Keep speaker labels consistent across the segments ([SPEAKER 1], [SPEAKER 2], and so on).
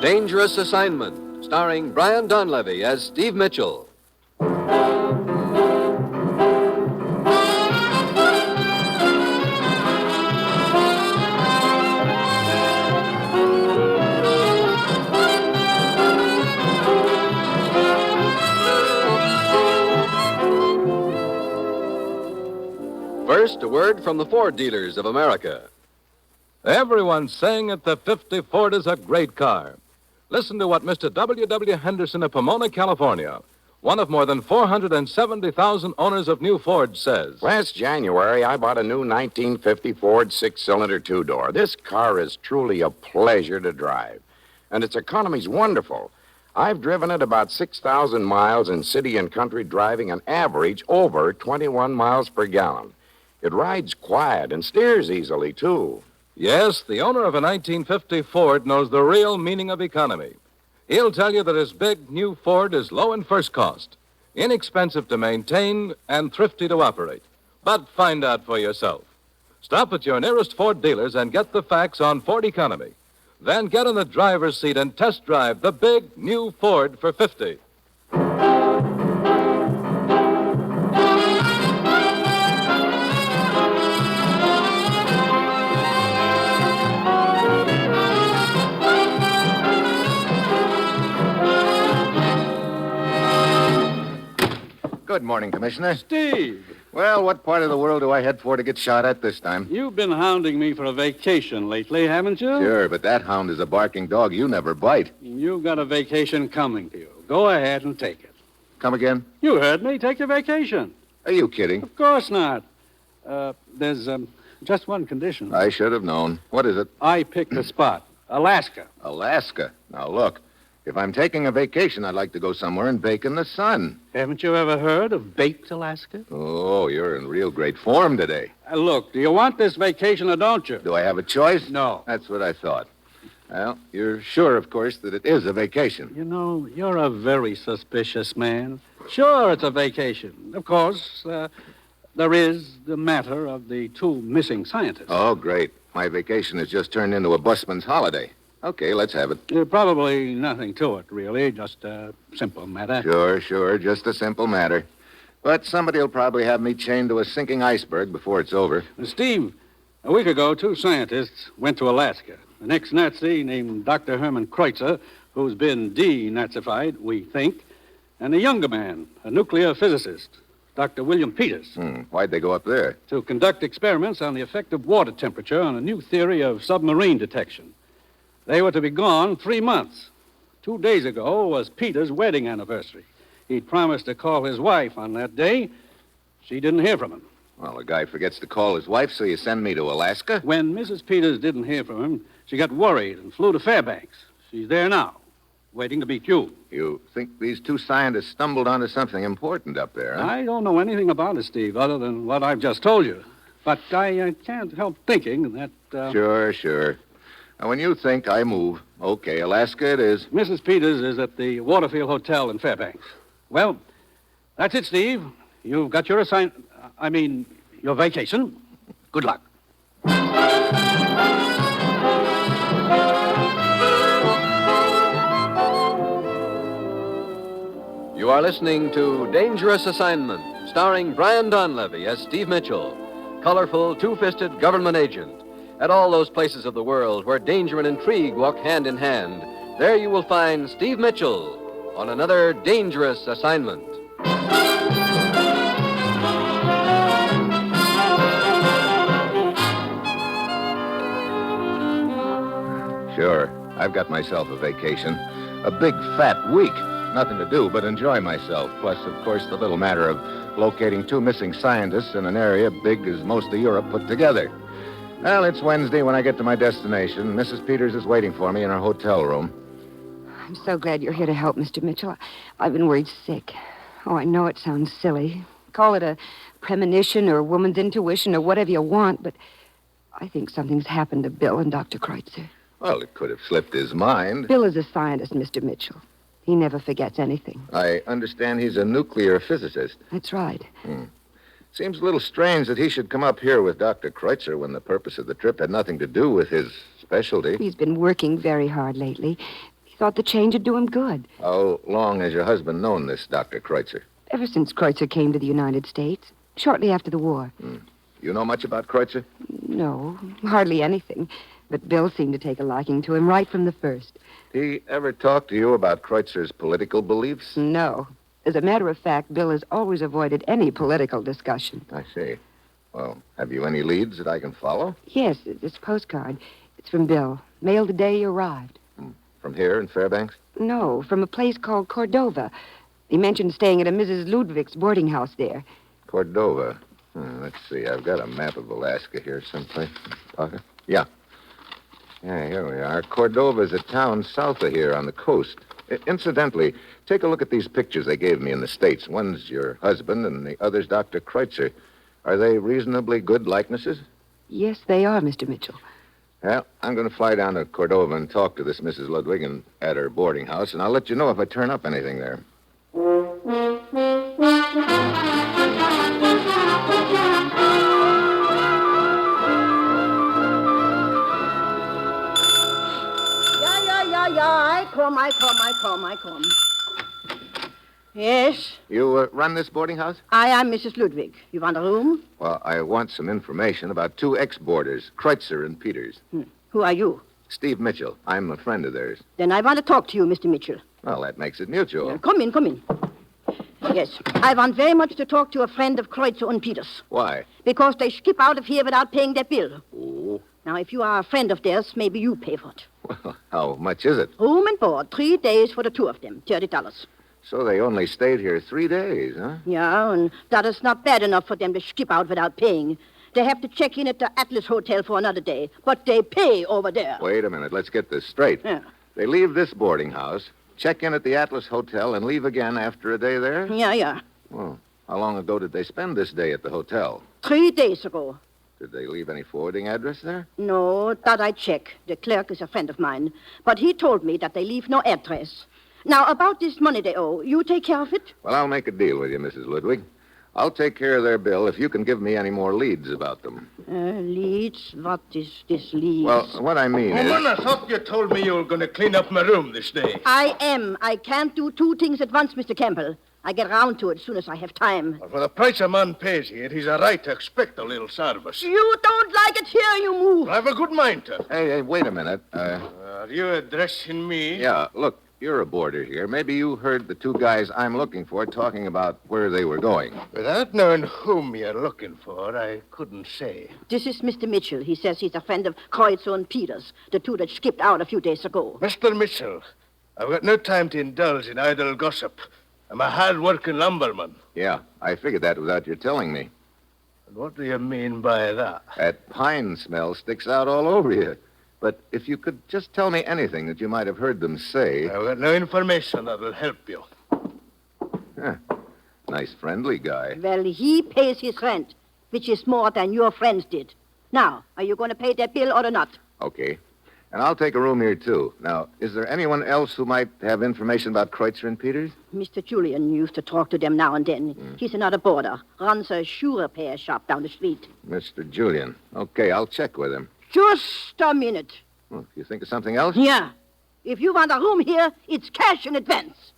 [SPEAKER 1] Dangerous Assignment, starring Brian Donlevy as Steve Mitchell. First, a word from the Ford dealers of America.
[SPEAKER 2] Everyone's saying that the 50 Ford is a great car. Listen to what Mr. W. Henderson of Pomona, California, one of more than 470,000 owners of new Fords, says.
[SPEAKER 3] Last January, I bought a new 1950 Ford six-cylinder two-door. This car is truly a pleasure to drive, and its economy's wonderful. I've driven it about 6,000 miles in city and country driving, an average over 21 miles per gallon. It rides quiet and steers easily, too.
[SPEAKER 2] Yes, the owner of a 1950 Ford knows the real meaning of economy. He'll tell you that his big new Ford is low in first cost, inexpensive to maintain, and thrifty to operate. But find out for yourself. Stop at your nearest Ford dealers and get the facts on Ford economy. Then get in the driver's seat and test drive the big new Ford for 50.
[SPEAKER 4] Good morning, Commissioner.
[SPEAKER 5] Steve,
[SPEAKER 4] Well, what part of the world do I head for to get shot at this time?
[SPEAKER 5] you've been hounding me for a vacation lately, haven't you?
[SPEAKER 4] Sure, but that hound is a barking dog. You never bite.
[SPEAKER 5] You've got a vacation coming to you. Go ahead and take it.
[SPEAKER 4] Come again?
[SPEAKER 5] You heard me. Take your vacation.
[SPEAKER 4] Are you kidding?
[SPEAKER 5] Of course not. There's just one condition.
[SPEAKER 4] I should have known. What is it?
[SPEAKER 5] I picked the spot. Alaska.
[SPEAKER 4] Alaska. Now, look, if I'm taking a vacation, I'd like to go somewhere and bake in the sun.
[SPEAKER 5] Haven't you ever heard of Baked Alaska?
[SPEAKER 4] Oh, you're in real great form today.
[SPEAKER 5] Look, do you want this vacation or don't you?
[SPEAKER 4] Do I have a choice?
[SPEAKER 5] No.
[SPEAKER 4] That's what I thought. Well, you're sure, of course, that it is a vacation.
[SPEAKER 5] You know, you're a very suspicious man. Sure, it's a vacation. Of course, there is the matter of the two missing scientists.
[SPEAKER 4] Oh, great. My vacation has just turned into a busman's holiday. Okay, let's have it.
[SPEAKER 5] Probably nothing to it, really. Just a simple matter.
[SPEAKER 4] Sure. Just a simple matter. But somebody will probably have me chained to a sinking iceberg before it's over.
[SPEAKER 5] Steve, a week ago, two scientists went to Alaska. An ex-Nazi named Dr. Herman Kreutzer, who's been denazified, we think, and a younger man, a nuclear physicist, Dr. William Peters,
[SPEAKER 4] Why'd they go up there?
[SPEAKER 5] to conduct experiments on the effect of water temperature on a new theory of submarine detection. They were to be gone 3 months. 2 days ago was Peter's wedding anniversary. He'd promised to call his wife on that day. She didn't hear from him.
[SPEAKER 4] Well, a guy forgets to call his wife, so you send me to Alaska?
[SPEAKER 5] When Mrs. Peters didn't hear from him, she got worried and flew to Fairbanks. She's there now, waiting to meet you.
[SPEAKER 4] You think these two scientists stumbled onto something important up there, huh?
[SPEAKER 5] I don't know anything about it, Steve, other than what I've just told you. But I can't help thinking that...
[SPEAKER 4] Sure. Now, when you think, I move. Okay, Alaska it is.
[SPEAKER 5] Mrs. Peters is at the Waterfield Hotel in Fairbanks. Well, that's it, Steve. You've got your your vacation. Good luck.
[SPEAKER 1] You are listening to Dangerous Assignment, starring Brian Donlevy as Steve Mitchell, colorful, two-fisted government agent. At all those places of the world where danger and intrigue walk hand in hand, there you will find Steve Mitchell on another dangerous assignment.
[SPEAKER 4] Sure, I've got myself a vacation. A big, fat week. Nothing to do but enjoy myself. Plus, of course, the little matter of locating two missing scientists in an area big as most of Europe put together. Well, it's Wednesday when I get to my destination. Mrs. Peters is waiting for me in her hotel room.
[SPEAKER 6] I'm so glad you're here to help, Mr. Mitchell. I've been worried sick. Oh, I know it sounds silly. Call it a premonition or woman's intuition or whatever you want, but I think something's happened to Bill and Dr. Kreutzer.
[SPEAKER 4] Well, it could have slipped his mind.
[SPEAKER 6] Bill is a scientist, Mr. Mitchell. He never forgets anything.
[SPEAKER 4] I understand he's a nuclear physicist.
[SPEAKER 6] That's right.
[SPEAKER 4] Seems a little strange that he should come up here with Dr. Kreutzer when the purpose of the trip had nothing to do with his specialty.
[SPEAKER 6] He's been working very hard lately. He thought the change would do him good.
[SPEAKER 4] How long has your husband known this Dr. Kreutzer?
[SPEAKER 6] Ever since Kreutzer came to the United States, shortly after the war.
[SPEAKER 4] You know much about Kreutzer?
[SPEAKER 6] No, hardly anything. But Bill seemed to take a liking to him right from the first.
[SPEAKER 4] Did he ever talk to you about Kreutzer's political beliefs?
[SPEAKER 6] No. As a matter of fact, Bill has always avoided any political discussion.
[SPEAKER 4] I see. Well, have you any leads that I can follow?
[SPEAKER 6] Yes, this postcard. It's from Bill. Mailed the day he arrived.
[SPEAKER 4] From here in Fairbanks?
[SPEAKER 6] No, from a place called Cordova. He mentioned staying at a Mrs. Ludwig's boarding house there.
[SPEAKER 4] Cordova. Let's see. I've got a map of Alaska here someplace. Pocket? Yeah. Yeah, here we are. Cordova's a town south of here on the coast. Incidentally, take a look at these pictures they gave me in the States. One's your husband and the other's Dr. Kreutzer. Are they reasonably good likenesses?
[SPEAKER 6] Yes, they are, Mr. Mitchell.
[SPEAKER 4] Well, I'm going to fly down to Cordova and talk to this Mrs. Ludwig and at her boarding house, and I'll let you know if I turn up anything there.
[SPEAKER 7] I come. Yes,
[SPEAKER 4] You run this boarding house?
[SPEAKER 7] I am Mrs. Ludwig. You want a room?
[SPEAKER 4] Well, I want some information about two ex-boarders, Kreutzer and Peters.
[SPEAKER 7] Who are you?
[SPEAKER 4] Steve Mitchell. I'm a friend of theirs.
[SPEAKER 7] Then I want to talk to you, Mr. Mitchell.
[SPEAKER 4] Well, that makes it mutual.
[SPEAKER 7] Come in. Yes, I want very much to talk to a friend of Kreutzer and Peters.
[SPEAKER 4] Why?
[SPEAKER 7] Because they skip out of here without paying their bill.
[SPEAKER 4] Oh,
[SPEAKER 7] Now, if you are a friend of theirs, maybe you pay for it.
[SPEAKER 4] well, how much is it?
[SPEAKER 7] Room and board, 3 days for the two of them, $30.
[SPEAKER 4] So they only stayed here 3 days, huh?
[SPEAKER 7] Yeah, and that is not bad enough for them to skip out without paying. They have to check in at the Atlas Hotel for another day, but they pay over there.
[SPEAKER 4] Wait a minute. Let's get this straight.
[SPEAKER 7] Yeah.
[SPEAKER 4] They leave this boarding house, check in at the Atlas Hotel, and leave again after a day there?
[SPEAKER 7] Yeah.
[SPEAKER 4] Well, how long ago did they spend this day at the hotel?
[SPEAKER 7] 3 days ago.
[SPEAKER 4] Did they leave any forwarding address there?
[SPEAKER 7] No, that I check. The clerk is a friend of mine. But he told me that they leave no address. Now, about this money they owe, you take care of it?
[SPEAKER 4] Well, I'll make a deal with you, Mrs. Ludwig. I'll take care of their bill if you can give me any more leads about them.
[SPEAKER 7] Leads? What is this leads?
[SPEAKER 4] Well, what I mean is...
[SPEAKER 8] Woman, I thought you told me you were going to clean up my room this day.
[SPEAKER 7] I am. I can't do 2 things at once, Mr. Campbell. I get round to it as soon as I have time.
[SPEAKER 8] Well, for the price a man pays here, he's a right to expect a little service.
[SPEAKER 7] You don't like it here, you move.
[SPEAKER 8] I've a good mind to.
[SPEAKER 4] Hey, wait a minute.
[SPEAKER 8] Are you addressing me?
[SPEAKER 4] Yeah, look, you're a boarder here. Maybe you heard the two guys I'm looking for talking about where they were going.
[SPEAKER 8] Without knowing whom you're looking for, I couldn't say.
[SPEAKER 7] This is Mr. Mitchell. He says he's a friend of Kreutzer and Peters, the two that skipped out a few days ago.
[SPEAKER 8] Mr. Mitchell, I've got no time to indulge in idle gossip. I'm a hard-working lumberman.
[SPEAKER 4] Yeah, I figured that without your telling me.
[SPEAKER 8] And what do you mean by that?
[SPEAKER 4] That pine smell sticks out all over you. But if you could just tell me anything that you might have heard them say...
[SPEAKER 8] I've got no information that will help you.
[SPEAKER 4] Nice, friendly guy.
[SPEAKER 7] Well, he pays his rent, which is more than your friends did. Now, are you going to pay their bill or not?
[SPEAKER 4] Okay. And I'll take a room here, too. Now, is there anyone else who might have information about Kreutzer and Peters?
[SPEAKER 7] Mr. Julian used to talk to them now and then. He's another boarder, runs a shoe repair shop down the street.
[SPEAKER 4] Mr. Julian. Okay, I'll check with him.
[SPEAKER 7] Just a minute.
[SPEAKER 4] Well, you think of something else?
[SPEAKER 7] Yeah. If you want a room here, it's cash in advance.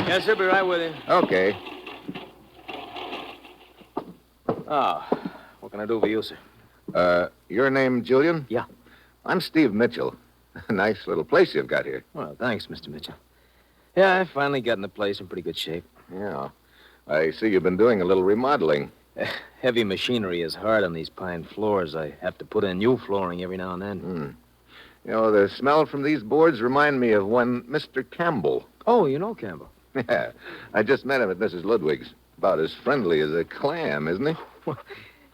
[SPEAKER 9] Yes, I'll be right with you.
[SPEAKER 4] Okay.
[SPEAKER 9] What can I do for you, sir?
[SPEAKER 4] Your name, Julian?
[SPEAKER 9] Yeah.
[SPEAKER 4] I'm Steve Mitchell. Nice little place you've got here.
[SPEAKER 9] Well, thanks, Mr. Mitchell. Yeah, I finally got in the place in pretty good shape.
[SPEAKER 4] Yeah. I see you've been doing a little remodeling.
[SPEAKER 9] Heavy machinery is hard on these pine floors. I have to put in new flooring every now and then.
[SPEAKER 4] You know, the smell from these boards remind me of one Mr. Campbell.
[SPEAKER 9] Oh, you know Campbell.
[SPEAKER 4] Yeah. I just met him at Mrs. Ludwig's. About as friendly as a clam, isn't he?
[SPEAKER 9] Well,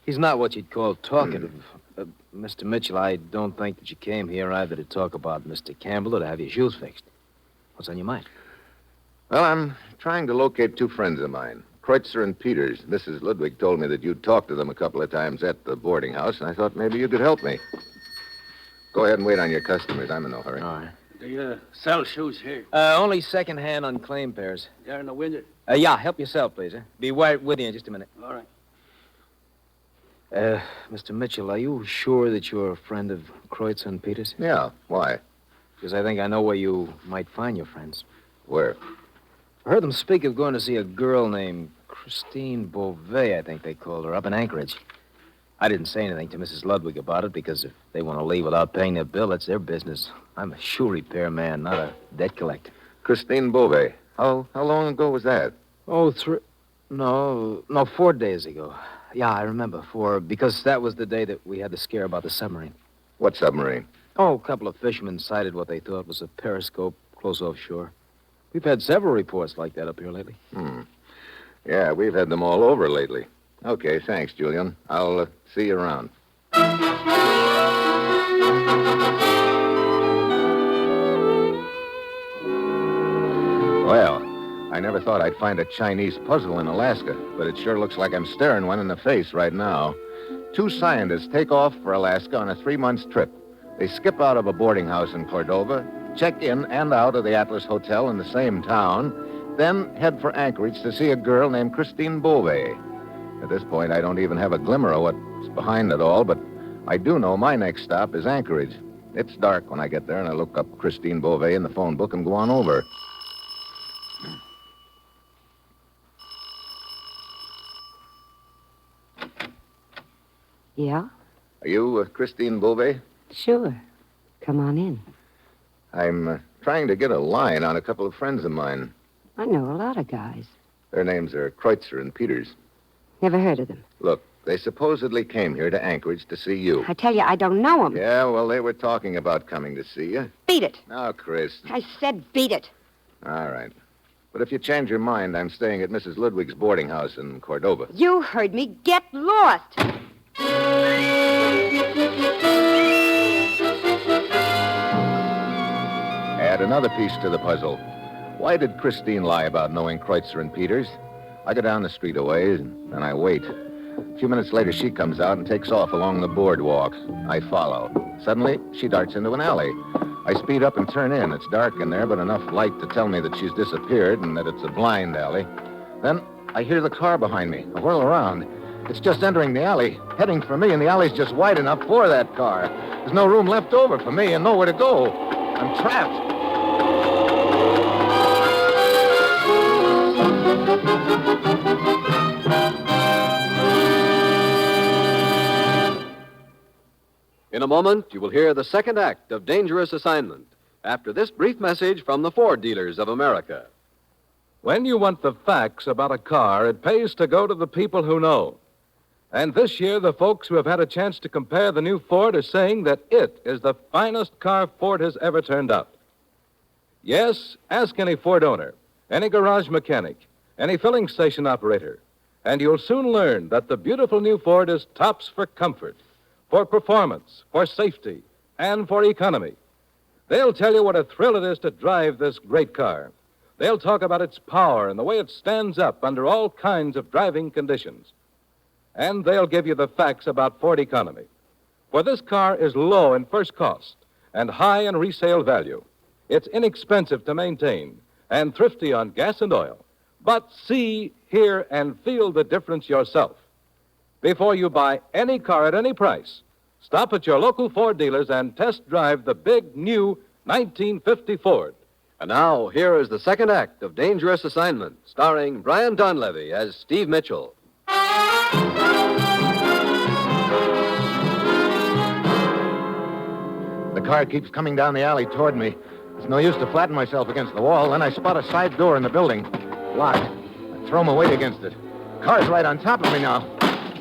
[SPEAKER 9] he's not what you'd call talkative. Mr. Mitchell, I don't think that you came here either to talk about Mr. Campbell or to have your shoes fixed. What's on your mind?
[SPEAKER 4] Well, I'm trying to locate two friends of mine, Kreutzer and Peters. Mrs. Ludwig told me that you'd talked to them a couple of times at the boarding house, and I thought maybe you could help me. Go ahead and wait on your customers. I'm in no hurry.
[SPEAKER 9] All right.
[SPEAKER 5] Do you sell shoes here?
[SPEAKER 9] Only second-hand unclaimed pairs.
[SPEAKER 5] They're in the window.
[SPEAKER 9] Yeah, help yourself, please. Be right with you in just a minute.
[SPEAKER 5] All right.
[SPEAKER 9] Mr. Mitchell, are you sure that you're a friend of Kreutzer and Peters?
[SPEAKER 4] Yeah, why?
[SPEAKER 9] Because I think I know where you might find your friends.
[SPEAKER 4] Where?
[SPEAKER 9] I heard them speak of going to see a girl named Christine Beauvais, I think they called her, up in Anchorage. I didn't say anything to Mrs. Ludwig about it because if they want to leave without paying their bill, that's their business. I'm a shoe repair man, not a debt collector.
[SPEAKER 4] Christine Beauvais. How long ago was that?
[SPEAKER 9] Oh, 4 days ago. Yeah, I remember. Because that was the day that we had the scare about the submarine.
[SPEAKER 4] What submarine?
[SPEAKER 9] Oh, a couple of fishermen sighted what they thought was a periscope close offshore. We've had several reports like that up here lately.
[SPEAKER 4] Yeah, we've had them all over lately. Okay, thanks, Julian. I'll see you around. Well, I never thought I'd find a Chinese puzzle in Alaska, but it sure looks like I'm staring one in the face right now. 2 scientists take off for Alaska on a 3-month trip. They skip out of a boarding house in Cordova, check in and out of the Atlas Hotel in the same town, then head for Anchorage to see a girl named Christine Beauvais. At this point, I don't even have a glimmer of what's behind it all, but I do know my next stop is Anchorage. It's dark when I get there, and I look up Christine Beauvais in the phone book and go on over.
[SPEAKER 6] Yeah?
[SPEAKER 4] Are you Christine Beauvais?
[SPEAKER 6] Sure. Come on in.
[SPEAKER 4] I'm trying to get a line on a couple of friends of mine.
[SPEAKER 6] I know a lot of guys.
[SPEAKER 4] Their names are Kreutzer and Peters.
[SPEAKER 6] Never heard of them.
[SPEAKER 4] Look, they supposedly came here to Anchorage to see you.
[SPEAKER 6] I tell you, I don't know them.
[SPEAKER 4] Yeah, well, they were talking about coming to see you.
[SPEAKER 6] Beat it.
[SPEAKER 4] Now, Chris.
[SPEAKER 6] I said beat it.
[SPEAKER 4] All right. But if you change your mind, I'm staying at Mrs. Ludwig's boarding house in Cordova.
[SPEAKER 6] You heard me. Get lost.
[SPEAKER 4] Add another piece to the puzzle. Why did Christine lie about knowing Kreutzer and Peters? I go down the street a ways, and I wait. A few minutes later, she comes out and takes off along the boardwalk. I follow. Suddenly, she darts into an alley. I speed up and turn in. It's dark in there, but enough light to tell me that she's disappeared and that it's a blind alley. Then I hear the car behind me. I whirl around. It's just entering the alley, heading for me, and the alley's just wide enough for that car. There's no room left over for me and nowhere to go. I'm trapped.
[SPEAKER 1] In a moment, you will hear the second act of Dangerous Assignment after this brief message from the Ford dealers of America.
[SPEAKER 2] When you want the facts about a car, it pays to go to the people who know. And this year, the folks who have had a chance to compare the new Ford are saying that it is the finest car Ford has ever turned out. Yes, ask any Ford owner, any garage mechanic, any filling station operator, and you'll soon learn that the beautiful new Ford is tops for comfort, for performance, for safety, and for economy. They'll tell you what a thrill it is to drive this great car. They'll talk about its power and the way it stands up under all kinds of driving conditions. And they'll give you the facts about Ford economy. For this car is low in first cost and high in resale value. It's inexpensive to maintain and thrifty on gas and oil. But see, hear, and feel the difference yourself. Before you buy any car at any price, stop at your local Ford dealers and test drive the big new 1950 Ford.
[SPEAKER 1] And now, here is the second act of Dangerous Assignment, starring Brian Donlevy as Steve Mitchell.
[SPEAKER 4] The car keeps coming down the alley toward me. It's no use to flatten myself against the wall. Then I spot a side door in the building. Locked. I throw my weight against it. Car's right on top of me now.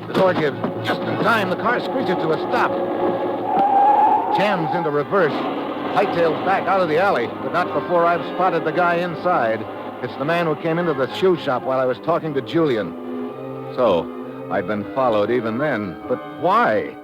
[SPEAKER 4] The door gives. Just in time, the car screeches to a stop. Jams into reverse. Hightails back out of the alley, but not before I've spotted the guy inside. It's the man who came into the shoe shop while I was talking to Julian. So, I'd been followed even then. But why?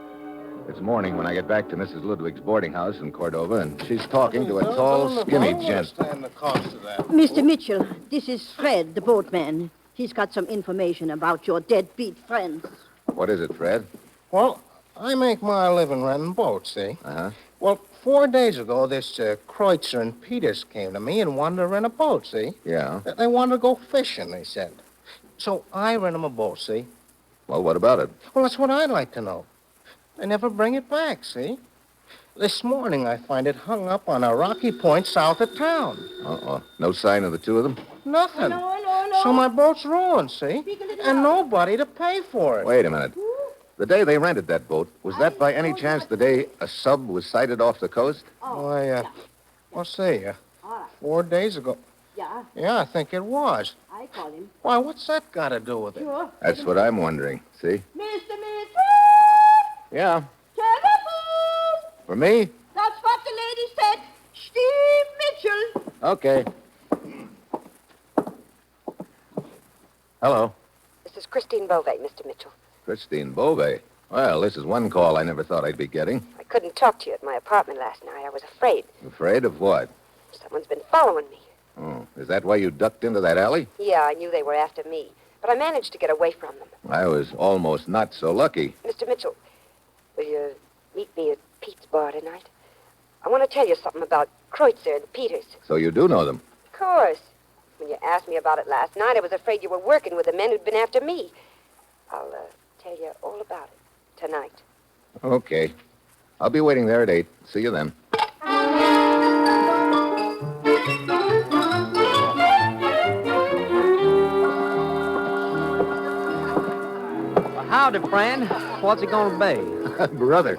[SPEAKER 4] It's morning when I get back to Mrs. Ludwig's boarding house in Cordova, and she's talking to a tall, skinny gent.
[SPEAKER 7] Mr. Mitchell, this is Fred, the boatman. He's got some information about your deadbeat friends.
[SPEAKER 4] What is it, Fred?
[SPEAKER 10] Well, I make my living renting boats, see?
[SPEAKER 4] Uh-huh.
[SPEAKER 8] Well, 4 days ago, this Kreutzer and Peters came to me and wanted to rent a boat, see?
[SPEAKER 4] Yeah.
[SPEAKER 8] They wanted to go fishing, they said. So I rent them a boat, see?
[SPEAKER 4] Well, what about it?
[SPEAKER 8] Well, that's what I'd like to know. They never bring it back, see? This morning, I find it hung up on a rocky point south of town.
[SPEAKER 4] Uh-oh. No sign of the two of them?
[SPEAKER 8] Nothing.
[SPEAKER 7] Hello.
[SPEAKER 8] So my boat's ruined, see? And nobody to pay for it.
[SPEAKER 4] Wait a minute. The day they rented that boat, was that by any chance the day a sub was sighted off the coast?
[SPEAKER 8] Why, let's see. 4 days ago.
[SPEAKER 7] Yeah,
[SPEAKER 8] Yeah, I think it was.
[SPEAKER 7] I call him.
[SPEAKER 8] Why, what's that got to do with it?
[SPEAKER 7] Sure.
[SPEAKER 4] That's what I'm wondering. See?
[SPEAKER 7] Mr. Mitchell!
[SPEAKER 4] Yeah.
[SPEAKER 7] Telephone!
[SPEAKER 4] For me?
[SPEAKER 7] That's what the lady said. Steve Mitchell.
[SPEAKER 4] Okay. Hello.
[SPEAKER 6] This is Christine Beauvais, Mr. Mitchell.
[SPEAKER 4] Christine Beauvais. Well, this is one call I never thought I'd be getting.
[SPEAKER 6] I couldn't talk to you at my apartment last night. I was afraid.
[SPEAKER 4] Afraid of what?
[SPEAKER 6] Someone's been following me.
[SPEAKER 4] Oh, is that why you ducked into that alley?
[SPEAKER 6] Yeah, I knew they were after me, but I managed to get away from them.
[SPEAKER 4] I was almost not so lucky.
[SPEAKER 6] Mr. Mitchell, will you meet me at Pete's bar tonight? I want to tell you something about Kreutzer and Peters.
[SPEAKER 4] So you do know them?
[SPEAKER 6] Of course. When you asked me about it last night, I was afraid you were working with the men who'd been after me. I'll tell you all about it tonight.
[SPEAKER 4] Okay. I'll be waiting there at 8. See you then.
[SPEAKER 10] Howdy, friend. What's it gonna be?
[SPEAKER 4] Brother,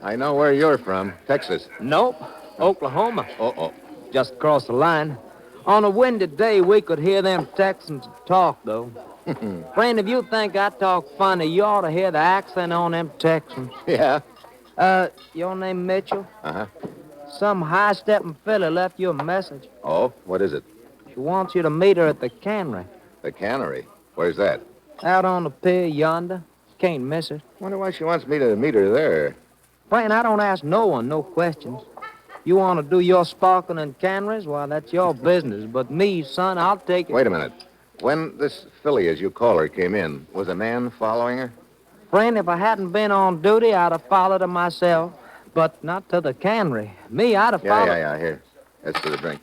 [SPEAKER 4] I know where you're from. Texas.
[SPEAKER 10] Nope. Oklahoma.
[SPEAKER 4] Uh-oh.
[SPEAKER 10] Just across the line. On a windy day, we could hear them Texans talk, though. Friend, if you think I talk funny, you ought to hear the accent on them Texans.
[SPEAKER 4] Yeah?
[SPEAKER 10] Your name Mitchell?
[SPEAKER 4] Uh-huh.
[SPEAKER 10] Some high-stepping fella left you a message.
[SPEAKER 4] Oh, what is it?
[SPEAKER 10] She wants you to meet her at the cannery.
[SPEAKER 4] The cannery. Where's that?
[SPEAKER 10] Out on the pier yonder. Can't miss it.
[SPEAKER 4] Wonder why she wants me to meet her there.
[SPEAKER 10] Friend, I don't ask no one no questions. You want to do your sparkling and canneries? Well, that's your business. But me, son, I'll take it.
[SPEAKER 4] Wait a minute. When this filly, as you call her, came in, was a man following her?
[SPEAKER 10] Friend, if I hadn't been on duty, I'd have followed her myself. But not to the cannery. Me, I'd have followed...
[SPEAKER 4] Yeah. Here. That's for the drink.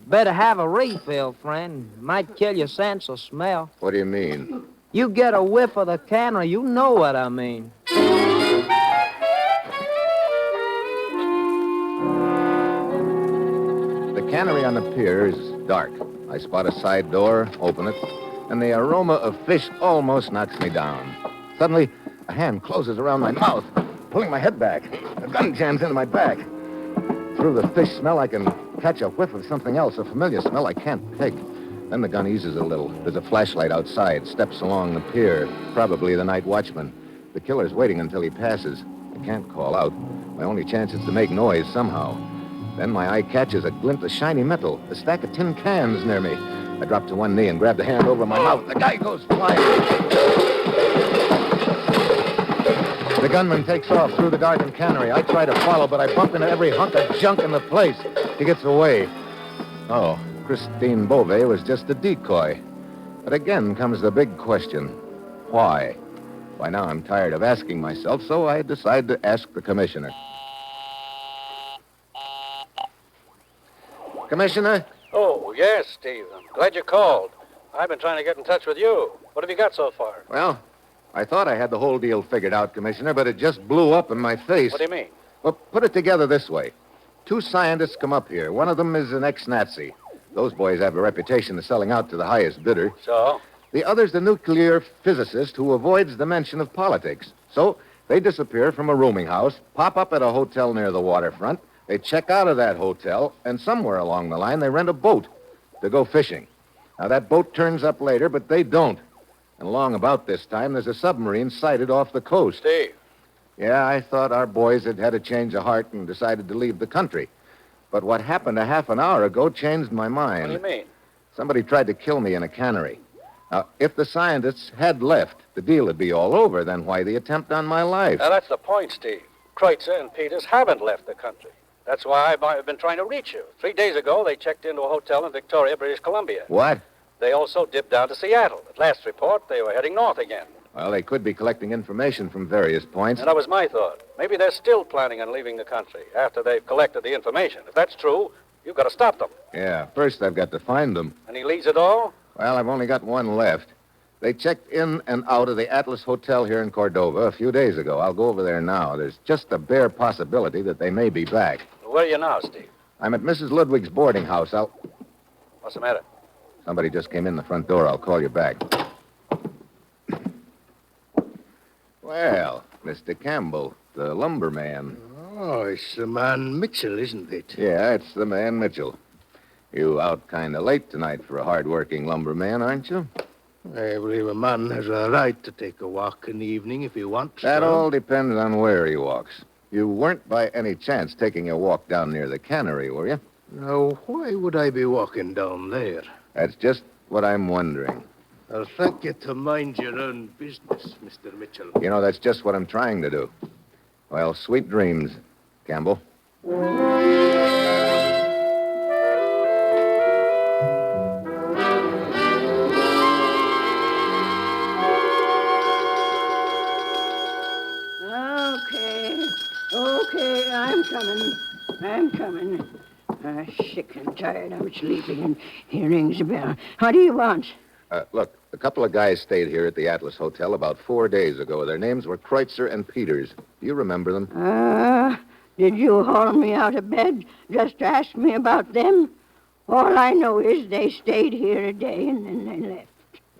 [SPEAKER 10] Better have a refill, friend. Might kill your sense of smell.
[SPEAKER 4] What do you mean?
[SPEAKER 10] You get a whiff of the cannery, you know what I mean.
[SPEAKER 4] The cannery on the pier is dark. I spot a side door, open it, and the aroma of fish almost knocks me down. Suddenly, a hand closes around my mouth, pulling my head back. A gun jams into my back. Through the fish smell, I can catch a whiff of something else, a familiar smell I can't peg. Then the gun eases a little. There's a flashlight outside, steps along the pier, probably the night watchman. The killer's waiting until he passes. I can't call out. My only chance is to make noise somehow. Then my eye catches a glint of shiny metal, a stack of tin cans near me. I drop to one knee and grab the hand over my mouth. The guy goes flying. The gunman takes off through the darkened cannery. I try to follow, but I bump into every hunk of junk in the place. He gets away. Oh, Christine Beauvais was just a decoy. But again comes the big question. Why? By now I'm tired of asking myself, so I decide to ask the commissioner. Commissioner?
[SPEAKER 5] Oh, yes, Steve. I'm glad you called. I've been trying to get in touch with you. What have you got so far?
[SPEAKER 4] Well, I thought I had the whole deal figured out, Commissioner, but it just blew up in my face.
[SPEAKER 5] What do you mean?
[SPEAKER 4] Well, put it together this way. 2 scientists come up here. One of them is an ex-Nazi. Those boys have a reputation of selling out to the highest bidder.
[SPEAKER 5] So?
[SPEAKER 4] The other's the nuclear physicist who avoids the mention of politics. So they disappear from a rooming house, pop up at a hotel near the waterfront. They check out of that hotel, and somewhere along the line, they rent a boat to go fishing. Now, that boat turns up later, but they don't. And along about this time, there's a submarine sighted off the coast.
[SPEAKER 5] Steve.
[SPEAKER 4] Yeah, I thought our boys had had a change of heart and decided to leave the country. But what happened a half an hour ago changed my mind.
[SPEAKER 5] What do you mean?
[SPEAKER 4] Somebody tried to kill me in a cannery. Now, if the scientists had left, the deal would be all over. Then why the attempt on my life?
[SPEAKER 5] Now, that's the point, Steve. Kreutzer and Peters haven't left the country. That's why I've been trying to reach you. 3 days ago, they checked into a hotel in Victoria, British Columbia.
[SPEAKER 4] What?
[SPEAKER 5] They also dipped down to Seattle. At last report, they were heading north again.
[SPEAKER 4] Well, they could be collecting information from various points.
[SPEAKER 5] And that was my thought. Maybe they're still planning on leaving the country after they've collected the information. If that's true, you've got to stop them.
[SPEAKER 4] Yeah, first I've got to find them.
[SPEAKER 5] Any leads at all?
[SPEAKER 4] Well, I've only got one left. They checked in and out of the Atlas Hotel here in Cordova a few days ago. I'll go over there now. There's just a bare possibility that they may be back.
[SPEAKER 5] Where are you now, Steve?
[SPEAKER 4] I'm at Mrs. Ludwig's boarding house.
[SPEAKER 5] What's the matter?
[SPEAKER 4] Somebody just came in the front door. I'll call you back. Well, Mr. Campbell, the lumberman.
[SPEAKER 11] Oh, it's the man Mitchell, isn't it?
[SPEAKER 4] Yeah, it's the man Mitchell. You out kind of late tonight for a hard-working lumberman, aren't you?
[SPEAKER 11] I believe a man has a right to take a walk in the evening if he wants
[SPEAKER 4] That
[SPEAKER 11] to.
[SPEAKER 4] all depends on where he walks. You weren't by any chance taking a walk down near the cannery, were you?
[SPEAKER 11] Now, why would I be walking down there?
[SPEAKER 4] That's just what I'm wondering.
[SPEAKER 11] I'll thank you to mind your own business, Mr. Mitchell.
[SPEAKER 4] You know, that's just what I'm trying to do. Well, sweet dreams, Campbell.
[SPEAKER 7] Okay, I'm coming. Sick and tired. I'm sleeping, and here rings a bell. What do you want?
[SPEAKER 4] Look, a couple of guys stayed here at the Atlas Hotel about 4 days ago. Their names were Kreutzer and Peters. Do you remember them?
[SPEAKER 7] Did you haul me out of bed just to ask me about them? All I know is they stayed here a day and then they left.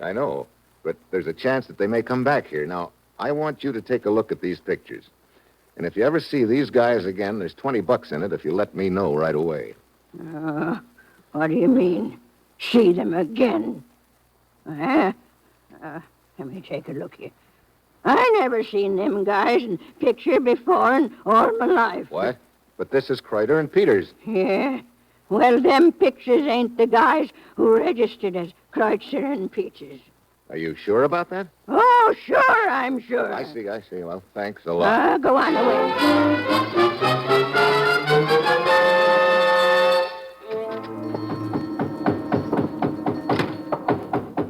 [SPEAKER 4] I know, but there's a chance that they may come back here. Now, I want you to take a look at these pictures. And if you ever see these guys again, there's $20 in it if you let me know right away.
[SPEAKER 7] What do you mean? See them again? Let me take a look here. I never seen them guys in picture before in all my life.
[SPEAKER 4] What? But this is Kreutzer and Peters.
[SPEAKER 7] Yeah? Well, them pictures ain't the guys who registered as Kreutzer and Peters.
[SPEAKER 4] Are you sure about that?
[SPEAKER 7] Oh, sure, I'm sure.
[SPEAKER 4] I see. Well, thanks a lot.
[SPEAKER 7] Go on away.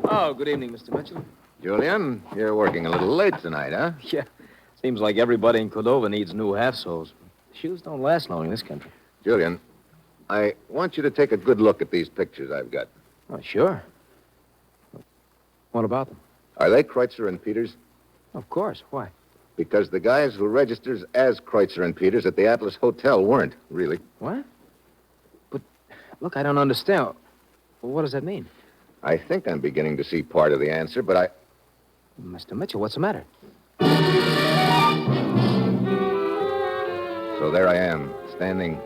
[SPEAKER 9] Oh, good evening, Mr. Mitchell.
[SPEAKER 4] Julian, you're working a little late tonight, huh?
[SPEAKER 9] Yeah. Seems like everybody in Cordova needs new half-soles. Shoes don't last long in this country.
[SPEAKER 4] Julian, I want you to take a good look at these pictures I've got.
[SPEAKER 9] Oh, sure. What about them?
[SPEAKER 4] Are they Kreutzer and Peters?
[SPEAKER 9] Of course. Why?
[SPEAKER 4] Because the guys who registers as Kreutzer and Peters at the Atlas Hotel weren't, really.
[SPEAKER 9] What? But, look, I don't understand. What does that mean?
[SPEAKER 4] I think I'm beginning to see part of the answer, but
[SPEAKER 9] Mr. Mitchell, what's the matter?
[SPEAKER 4] So there I am, standing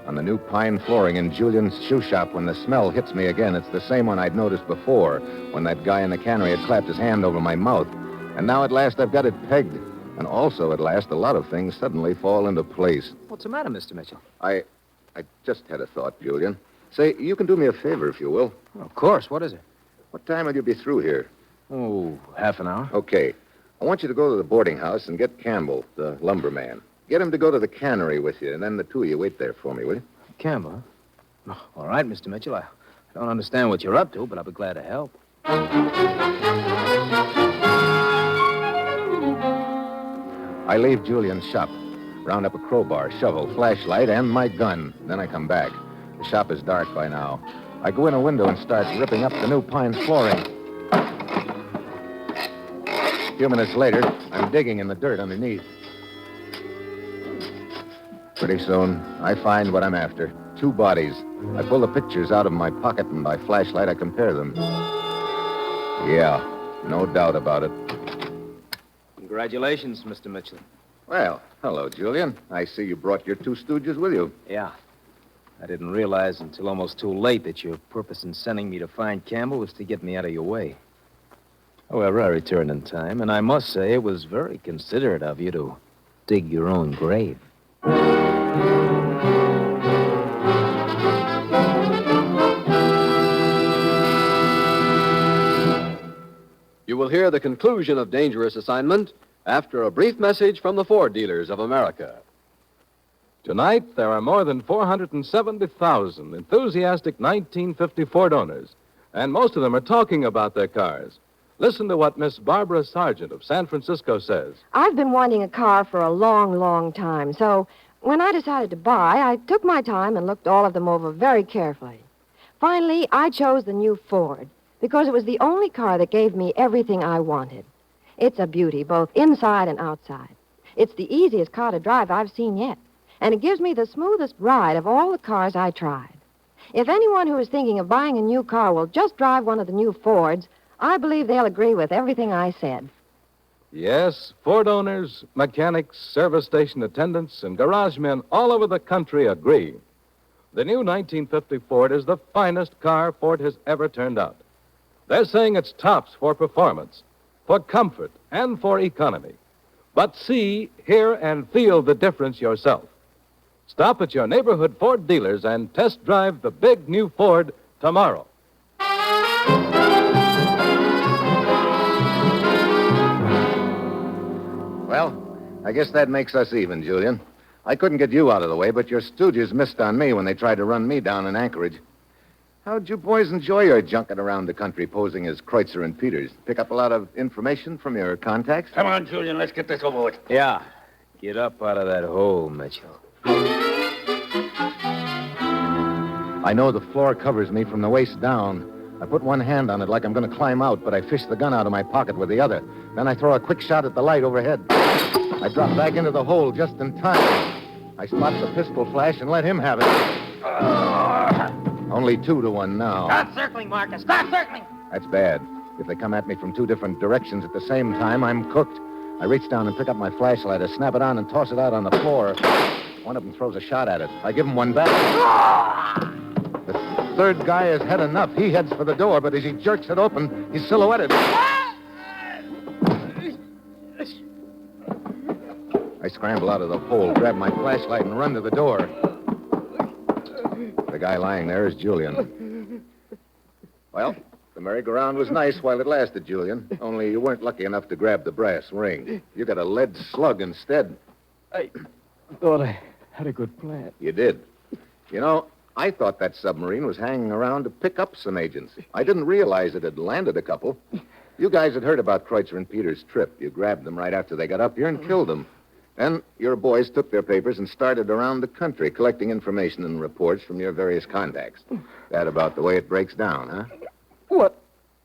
[SPEAKER 4] on the new pine flooring in Julian's shoe shop when the smell hits me again. It's the same one I'd noticed before, when that guy in the cannery had clapped his hand over my mouth. And now at last I've got it pegged. And also at last a lot of things suddenly fall into place.
[SPEAKER 9] What's the matter, Mr. Mitchell?
[SPEAKER 4] I just had a thought, Julian. Say, you can do me a favor, if you will.
[SPEAKER 9] Oh, of course. What is it?
[SPEAKER 4] What time will you be through here?
[SPEAKER 9] Oh, half an hour.
[SPEAKER 4] Okay. I want you to go to the boarding house and get Campbell, the lumberman. Get him to go to the cannery with you, and then the two of you wait there for me, will you?
[SPEAKER 9] Campbell, huh? Oh, all right, Mr. Mitchell. I don't understand what you're up to, but I'll be glad to help.
[SPEAKER 4] I leave Julian's shop, round up a crowbar, shovel, flashlight, and my gun. Then I come back. The shop is dark by now. I go in a window and start ripping up the new pine flooring. A few minutes later, I'm digging in the dirt underneath. Pretty soon, I find what I'm after. 2 bodies. I pull the pictures out of my pocket, and by flashlight, I compare them. Yeah, no doubt about it.
[SPEAKER 9] Congratulations, Mr. Mitchell.
[SPEAKER 4] Well, hello, Julian. I see you brought your 2 stooges with you.
[SPEAKER 9] Yeah. I didn't realize until almost too late that your purpose in sending me to find Campbell was to get me out of your way. However, I returned in time, and I must say it was very considerate of you to dig your own grave.
[SPEAKER 1] You will hear the conclusion of Dangerous Assignment after a brief message from the Ford dealers of America.
[SPEAKER 2] Tonight, there are more than 470,000 enthusiastic 1950 Ford owners, and most of them are talking about their cars. Listen to what Miss Barbara Sargent of San Francisco says.
[SPEAKER 12] I've been wanting a car for a long, long time, so when I decided to buy, I took my time and looked all of them over very carefully. Finally, I chose the new Ford because it was the only car that gave me everything I wanted. It's a beauty, both inside and outside. It's the easiest car to drive I've seen yet, and it gives me the smoothest ride of all the cars I tried. If anyone who is thinking of buying a new car will just drive one of the new Fords, I believe they'll agree with everything I said.
[SPEAKER 2] Yes, Ford owners, mechanics, service station attendants, and garage men all over the country agree. The new 1950 Ford is the finest car Ford has ever turned out. They're saying it's tops for performance, for comfort, and for economy. But see, hear, and feel the difference yourself. Stop at your neighborhood Ford dealers and test drive the big new Ford tomorrow.
[SPEAKER 4] Well, I guess that makes us even, Julian. I couldn't get you out of the way, but your stooges missed on me when they tried to run me down in Anchorage. How'd you boys enjoy your junket around the country posing as Kreutzer and Peters? Pick up a lot of information from your contacts?
[SPEAKER 11] Come on, Julian, let's get this over with.
[SPEAKER 9] Yeah. Get up out of that hole, Mitchell.
[SPEAKER 4] I know the floor covers me from the waist down. I put one hand on it like I'm going to climb out, but I fish the gun out of my pocket with the other. Then I throw a quick shot at the light overhead. I drop back into the hole just in time. I spot the pistol flash and let him have it. Only 2-1 now.
[SPEAKER 10] Stop circling, Marcus. Stop circling.
[SPEAKER 4] That's bad. If they come at me from 2 different directions at the same time, I'm cooked. I reach down and pick up my flashlight. I snap it on and toss it out on the floor. One of them throws a shot at it. I give him one back. The third guy has had enough. He heads for the door, but as he jerks it open, he's silhouetted. I scramble out of the hole, grab my flashlight, and run to the door. The guy lying there is Julian. Well, the merry-go-round was nice while it lasted, Julian. Only you weren't lucky enough to grab the brass ring. You got a lead slug instead.
[SPEAKER 9] I thought I had a good plan.
[SPEAKER 4] You did. You know, I thought that submarine was hanging around to pick up some agents. I didn't realize it had landed a couple. You guys had heard about Kreutzer and Peters' trip. You grabbed them right after they got up here and killed them. Then your boys took their papers and started around the country collecting information and reports from your various contacts. That about the way it breaks down, huh?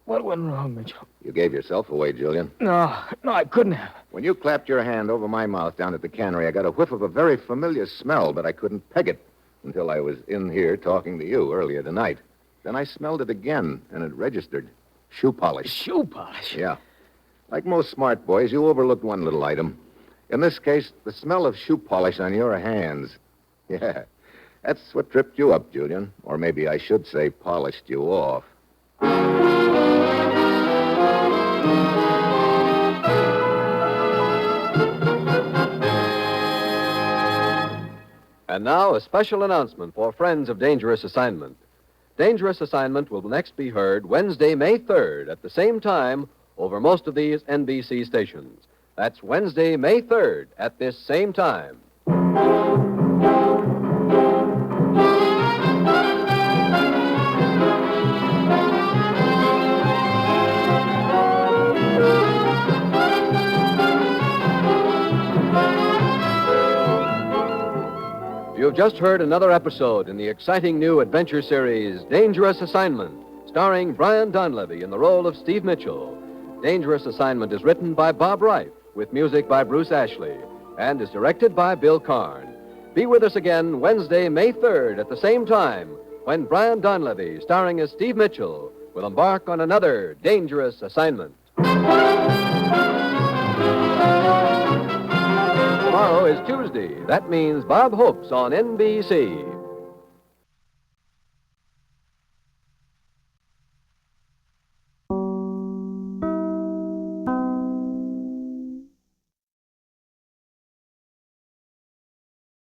[SPEAKER 9] What went wrong, Mitchell?
[SPEAKER 4] You gave yourself away, Julian.
[SPEAKER 9] No, I couldn't have.
[SPEAKER 4] When you clapped your hand over my mouth down at the cannery, I got a whiff of a very familiar smell, but I couldn't peg it until I was in here talking to you earlier tonight. Then I smelled it again, and it registered. Shoe polish.
[SPEAKER 9] Shoe polish?
[SPEAKER 4] Yeah. Like most smart boys, you overlooked one little item. In this case, the smell of shoe polish on your hands. Yeah. That's what tripped you up, Julian. Or maybe I should say polished you off.
[SPEAKER 1] And now, a special announcement for friends of Dangerous Assignment. Dangerous Assignment will next be heard Wednesday, May 3rd at the same time over most of these NBC stations. That's Wednesday, May 3rd at this same time. You've just heard another episode in the exciting new adventure series, Dangerous Assignment, starring Brian Donlevy in the role of Steve Mitchell. Dangerous Assignment is written by Bob Reif, with music by Bruce Ashley, and is directed by Bill Karn. Be with us again Wednesday, May 3rd at the same time, when Brian Donlevy, starring as Steve Mitchell, will embark on another dangerous assignment. Tomorrow is Tuesday. That means Bob Hope's on NBC.